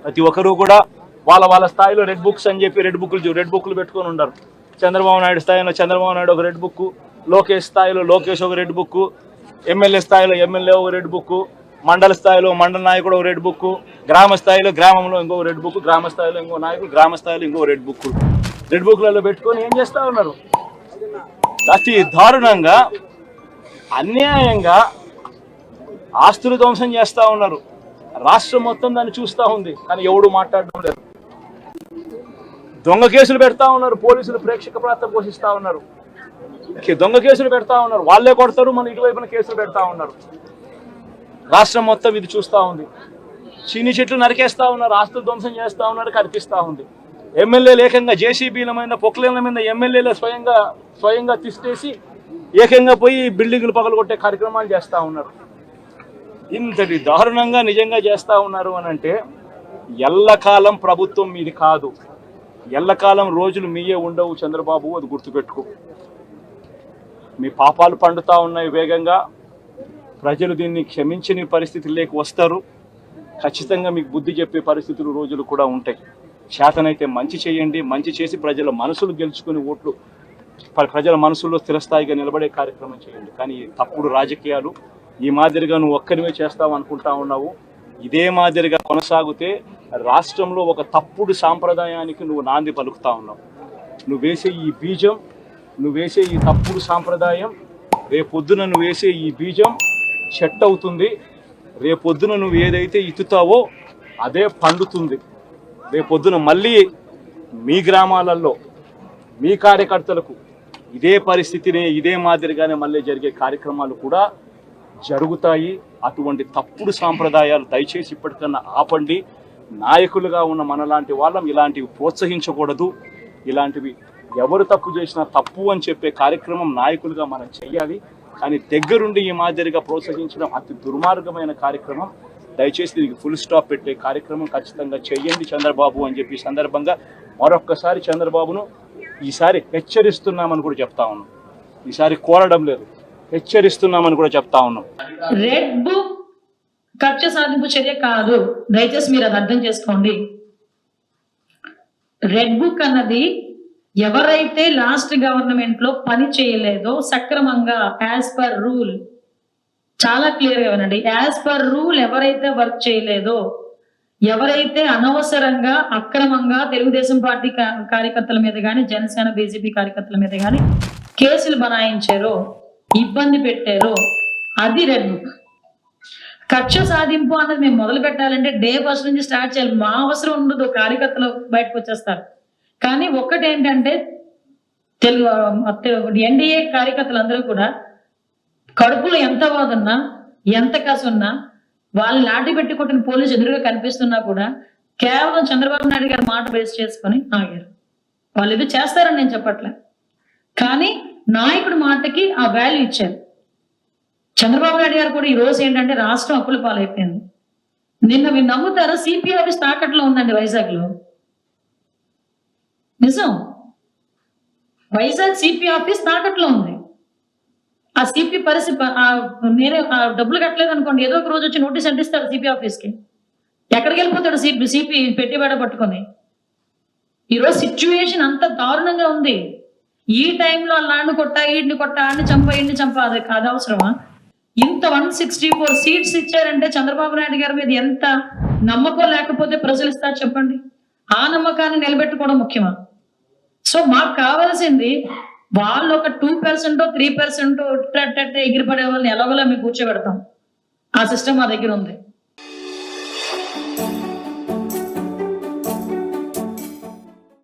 ప్రతి ఒక్కరూ కూడా వాళ్ళ వాళ్ళ స్థాయిలో రెడ్ బుక్స్ అని చెప్పి రెడ్ బుక్లు పెట్టుకొని ఉంటారు. చంద్రబాబు నాయుడు స్థాయిలో చంద్రబాబు నాయుడు ఒక రెడ్ బుక్, లోకేష్ స్థాయిలో లోకేష్ ఒక రెడ్ బుక్, ఎమ్మెల్యే స్థాయిలో ఎమ్మెల్యే ఒక రెడ్ బుక్, మండల స్థాయిలో మండల నాయకుడు ఒక రెడ్ బుక్, గ్రామ స్థాయిలో గ్రామంలో ఇంకో రెడ్ బుక్, గ్రామ స్థాయిలో ఇంకో నాయకుడు గ్రామ స్థాయిలో ఇంకో రెడ్ బుక్. రెడ్ బుక్లలో పెట్టుకొని ఏం చేస్తూ ఉన్నారు? అతి దారుణంగా అన్యాయంగా ఆస్తులు ధ్వంసం చేస్తూ ఉన్నారు. రాష్ట్రం మొత్తం దాన్ని చూస్తూ ఉంది, కానీ ఎవడు మాట్లాడడం లేదు. దొంగ కేసులు పెడతా ఉన్నారు, పోలీసులు ప్రేక్షక పాత్ర పోషిస్తూ ఉన్నారు. దొంగ కేసులు పెడతా ఉన్నారు, వాళ్ళే కొడతారు, మన ఇటువైపున కేసులు పెడతా ఉన్నారు. రాష్ట్రం మొత్తం ఇది చూస్తూ ఉంది. చీని చెట్లు నరికేస్తూ ఉన్నారు, ఆస్తులు ధ్వంసం చేస్తూ ఉన్నారు, కనిపిస్తూ ఉంది. ఎమ్మెల్యేలు ఏకంగా జేసీబీల మీద పొక్లేన్ల మీద ఎమ్మెల్యేలు స్వయంగా తీసేసి ఏకంగా పోయి బిల్డింగులు పగలగొట్టే కార్యక్రమాలు చేస్తూ ఉన్నారు. ఇంతటి దారుణంగా నిజంగా చేస్తూ ఉన్నారు అని అంటే ఎల్లకాలం ప్రభుత్వం మీది కాదు, ఎల్లకాలం రోజులు మీయే ఉండవు చంద్రబాబు, అది గుర్తుపెట్టుకో. మీ పాపాలు పండుతూ ఉన్నాయి వేగంగా. ప్రజలు దీన్ని క్షమించని పరిస్థితుల్లోకి వస్తారు. ఖచ్చితంగా మీకు బుద్ధి చెప్పే పరిస్థితులు రోజులు కూడా ఉంటాయి. చేతనైతే మంచి చేయండి, మంచి చేసి ప్రజల మనసులు గెలుచుకుని ఓట్లు ప్రజల మనసుల్లో స్థిరస్థాయిగా నిలబడే కార్యక్రమం చేయండి. కానీ తప్పుడు రాజకీయాలు ఈ మాదిరిగా నువ్వు ఒక్కరివే చేస్తావు అనుకుంటా ఉన్నావు. ఇదే మాదిరిగా కొనసాగితే రాష్ట్రంలో ఒక తప్పుడు సాంప్రదాయానికి నువ్వు నాంది పలుకుతా ఉన్నావు. నువ్వు వేసే ఈ బీజం, నువ్వు వేసే ఈ తప్పుడు సాంప్రదాయం, రేపొద్దున నువ్వు వేసే ఈ బీజం చెట్టు అవుతుంది. రేపొద్దున నువ్వు ఏదైతే ఇతుతావో అదే పండుతుంది. రేపొద్దున మళ్ళీ మీ గ్రామాలలో మీ కార్యకర్తలకు ఇదే పరిస్థితిని ఇదే మాదిరిగానే మళ్ళీ జరిగే కార్యక్రమాలు కూడా జరుగుతాయి. అటువంటి తప్పుడు సాంప్రదాయాలు దయచేసి ఇప్పటికన్నా ఆపండి. నాయకులుగా ఉన్న మనలాంటి వాళ్ళం ఇలాంటివి ప్రోత్సహించకూడదు. ఇలాంటివి ఎవరు తప్పు చేసినా తప్పు అని చెప్పే కార్యక్రమం నాయకులుగా మనం చెయ్యాలి. కానీ దగ్గరుండి ఈ మాదిరిగా ప్రోత్సహించడం అతి దుర్మార్గమైన కార్యక్రమం. దయచేసి దీనికి ఫుల్ స్టాప్ పెట్టే కార్యక్రమం ఖచ్చితంగా చెయ్యండి చంద్రబాబు అని చెప్పి సందర్భంగా మరొక్కసారి చంద్రబాబును ఈసారి హెచ్చరిస్తున్నామని కూడా చెప్తా ఉన్నాం. ఈసారి కోరడం లేదు, హెచ్చరిస్తున్నామని కూడా చెప్తా ఉన్నాం. రెడ్ బుక్ కక్ష సాధింపు చర్య కాదు, దయచేసి మీరు అది అర్థం చేసుకోండి. రెడ్ బుక్ అన్నది ఎవరైతే లాస్ట్ గవర్నమెంట్ లో పని చేయలేదో సక్రమంగా యాజ్ పర్ రూల్, చాలా క్లియర్ గా వినండి, యాజ్ పర్ రూల్ ఎవరైతే వర్క్ చేయలేదో, ఎవరైతే అనవసరంగా అక్రమంగా తెలుగుదేశం పార్టీ కార్యకర్తల మీద కానీ జనసేన బీజేపీ కార్యకర్తల మీద కానీ కేసులు బనాయించారో, ఇబ్బంది పెట్టారో, అది రెడ్ బుక్. కక్ష సాధింపు అన్నది మేము మొదలు పెట్టాలంటే డే ఫస్ట్ నుంచి స్టార్ట్ చేయాలి. మా అవసరం ఉండదు, కార్యకర్తలు బయటకు వచ్చేస్తారు. కానీ ఒక్కటి ఏంటంటే ఎన్డీఏ కార్యకర్తలందరూ కూడా కడుపులో ఎంత వాదున్నా ఎంత కసున్నా వాళ్ళు లాఠీ పెట్టి కొట్టిన పోలీసు ఎదురుగా కనిపిస్తున్నా కూడా కేవలం చంద్రబాబు నాయుడు గారి మాట బేస్ చేసుకొని ఆగారు. వాళ్ళు ఏదో చేస్తారని నేను చెప్పట్లే, కానీ నాయకుడి మాటకి ఆ వాల్యూ ఇచ్చారు. చంద్రబాబు నాయుడు గారు కూడా ఈ రోజు ఏంటంటే రాష్ట్రం అప్పుల పాలైపోయింది. నిన్న మీరు నమ్ముతారా, సిపి ఆఫీస్ తాకట్లో ఉందండి వైజాగ్ లో. నిజం, వైజాగ్ సిపి ఆఫీస్ తాకట్లో ఉంది. ఆ సిపి పరిస్థితి నేనే డబ్బులు కట్టలేదు అనుకోండి, ఏదో ఒక రోజు వచ్చి నోటీస్ అంటిస్తాడు సిపి ఆఫీస్కి. ఎక్కడికి వెళ్ళిపోతాడు సిపి పెట్టిబేడ పట్టుకొని? ఈరోజు సిచ్యువేషన్ అంత దారుణంగా ఉంది. ఈ టైంలో అలాంటి కొట్టా, ఈడిని కొట్టా, ఆడిని చంపా, ఈడిని చంపా, అది కాదు అవసరమా? ఇంత 164 సీట్స్ ఇచ్చారంటే చంద్రబాబు నాయుడు గారి మీద ఎంత నమ్మకం లేకపోతే ప్రజలు ఇస్తారు చెప్పండి? ఆ నమ్మకాన్ని నిలబెట్టుకోవడం ముఖ్యమా? సో మాకు కావాల్సింది వాళ్ళు ఒక 2% 3% ఎగిరిపడే వాళ్ళని ఎలాగోలా మేము కూర్చోబెడతాం. ఆ సిస్టమ్ మా దగ్గర ఉంది.